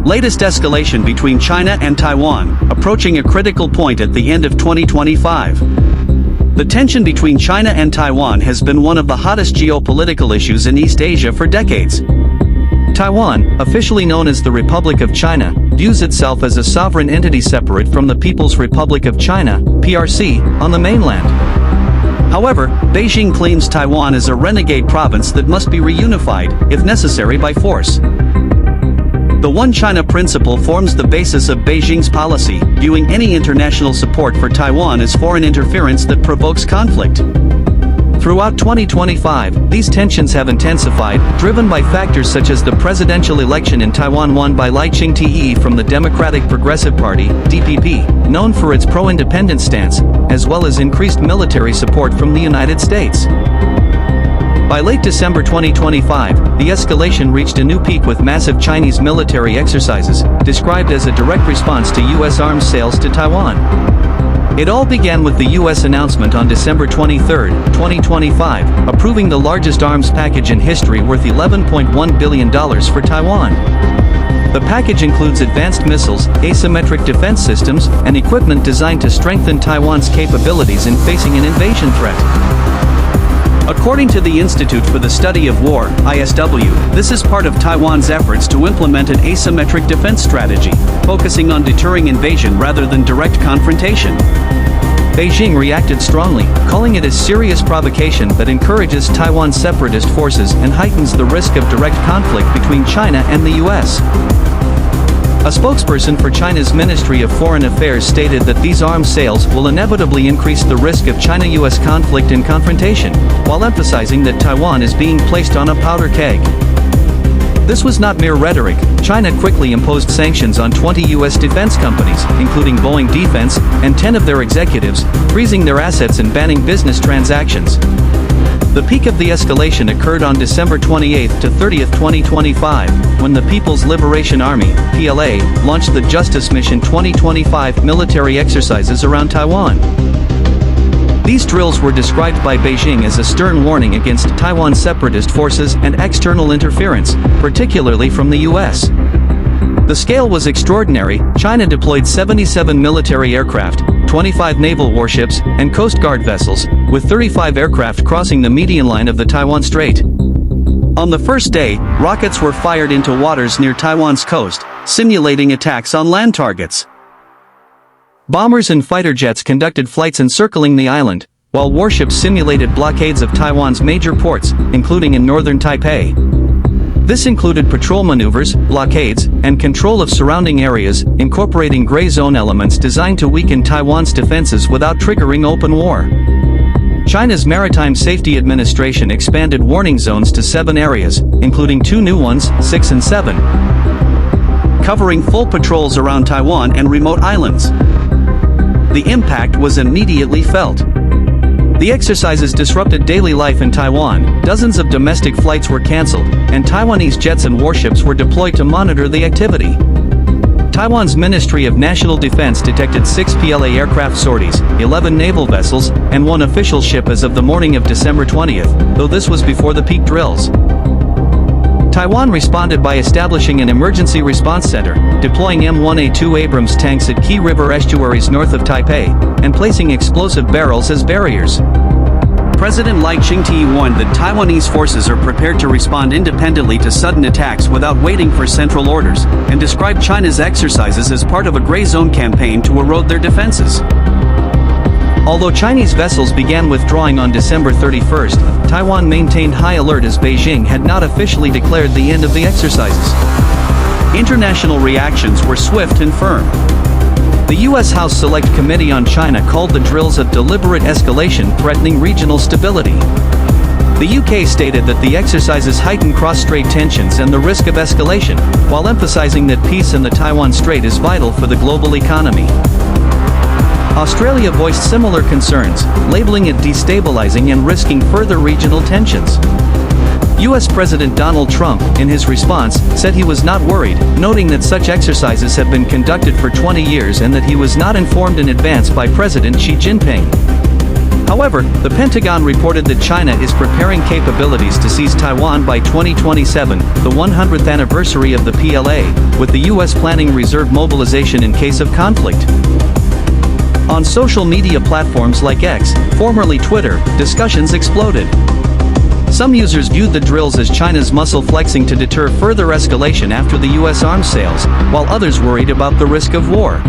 Latest escalation between China and Taiwan, approaching a critical point at the end of 2025. The tension between China and Taiwan has been one of the hottest geopolitical issues in East Asia for decades. Taiwan, officially known as the Republic of China, views itself as a sovereign entity separate from the People's Republic of China, PRC, on the mainland. However, Beijing claims Taiwan is a renegade province that must be reunified, if necessary by force. The One China principle forms the basis of Beijing's policy, viewing any international support for Taiwan as foreign interference that provokes conflict. Throughout 2025, these tensions have intensified, driven by factors such as the presidential election in Taiwan won by Lai Ching-te from the Democratic Progressive Party, DPP, known for its pro-independence stance, as well as increased military support from the United States. By late December 2025, the escalation reached a new peak with massive Chinese military exercises, described as a direct response to U.S. arms sales to Taiwan. It all began with the U.S. announcement on December 23, 2025, approving the largest arms package in history worth $11.1 billion for Taiwan. The package includes advanced missiles, asymmetric defense systems, and equipment designed to strengthen Taiwan's capabilities in facing an invasion threat. According to the Institute for the Study of War, ISW, this is part of Taiwan's efforts to implement an asymmetric defense strategy, focusing on deterring invasion rather than direct confrontation. Beijing reacted strongly, calling it a serious provocation that encourages Taiwan's separatist forces and heightens the risk of direct conflict between China and the U.S. A spokesperson for China's Ministry of Foreign Affairs stated that these arms sales will inevitably increase the risk of China-US conflict and confrontation, while emphasizing that Taiwan is being placed on a powder keg. This was not mere rhetoric. China quickly imposed sanctions on 20 U.S. defense companies, including Boeing Defense, and 10 of their executives, freezing their assets and banning business transactions. The peak of the escalation occurred on December 28 to 30, 2025, when the People's Liberation Army, PLA, launched the Justice Mission 2025 military exercises around Taiwan. These drills were described by Beijing as a stern warning against Taiwan's separatist forces and external interference, particularly from the U.S. The scale was extraordinary. China deployed 77 military aircraft, 25 naval warships, and Coast Guard vessels, with 35 aircraft crossing the median line of the Taiwan Strait. On the first day, rockets were fired into waters near Taiwan's coast, simulating attacks on land targets. Bombers and fighter jets conducted flights encircling the island, while warships simulated blockades of Taiwan's major ports, including in northern Taipei. This included patrol maneuvers, blockades, and control of surrounding areas, incorporating gray zone elements designed to weaken Taiwan's defenses without triggering open war. China's Maritime Safety Administration expanded warning zones to 7 areas, including 2 new ones, 6 and 7, covering full patrols around Taiwan and remote islands. The impact was immediately felt. The exercises disrupted daily life in Taiwan. Dozens of domestic flights were cancelled, and Taiwanese jets and warships were deployed to monitor the activity. Taiwan's Ministry of National Defense detected 6 PLA aircraft sorties, 11 naval vessels, and 1 official ship as of the morning of December 20th, though this was before the peak drills. Taiwan responded by establishing an emergency response center, deploying M1A2 Abrams tanks at key river estuaries north of Taipei, and placing explosive barrels as barriers. President Lai Ching-te warned that Taiwanese forces are prepared to respond independently to sudden attacks without waiting for central orders, and described China's exercises as part of a gray zone campaign to erode their defenses. Although Chinese vessels began withdrawing on December 31st, Taiwan maintained high alert as Beijing had not officially declared the end of the exercises. International reactions were swift and firm. The U.S. House Select Committee on China called the drills a deliberate escalation threatening regional stability. The UK stated that the exercises heighten cross-strait tensions and the risk of escalation, while emphasizing that peace in the Taiwan Strait is vital for the global economy. Australia voiced similar concerns, labeling it destabilizing and risking further regional tensions. U.S. President Donald Trump, in his response, said he was not worried, noting that such exercises have been conducted for 20 years and that he was not informed in advance by President Xi Jinping. However, the Pentagon reported that China is preparing capabilities to seize Taiwan by 2027, the 100th anniversary of the PLA, with the US planning reserve mobilization in case of conflict. On social media platforms like X, formerly Twitter, discussions exploded. Some users viewed the drills as China's muscle flexing to deter further escalation after the US arms sales, while others worried about the risk of war.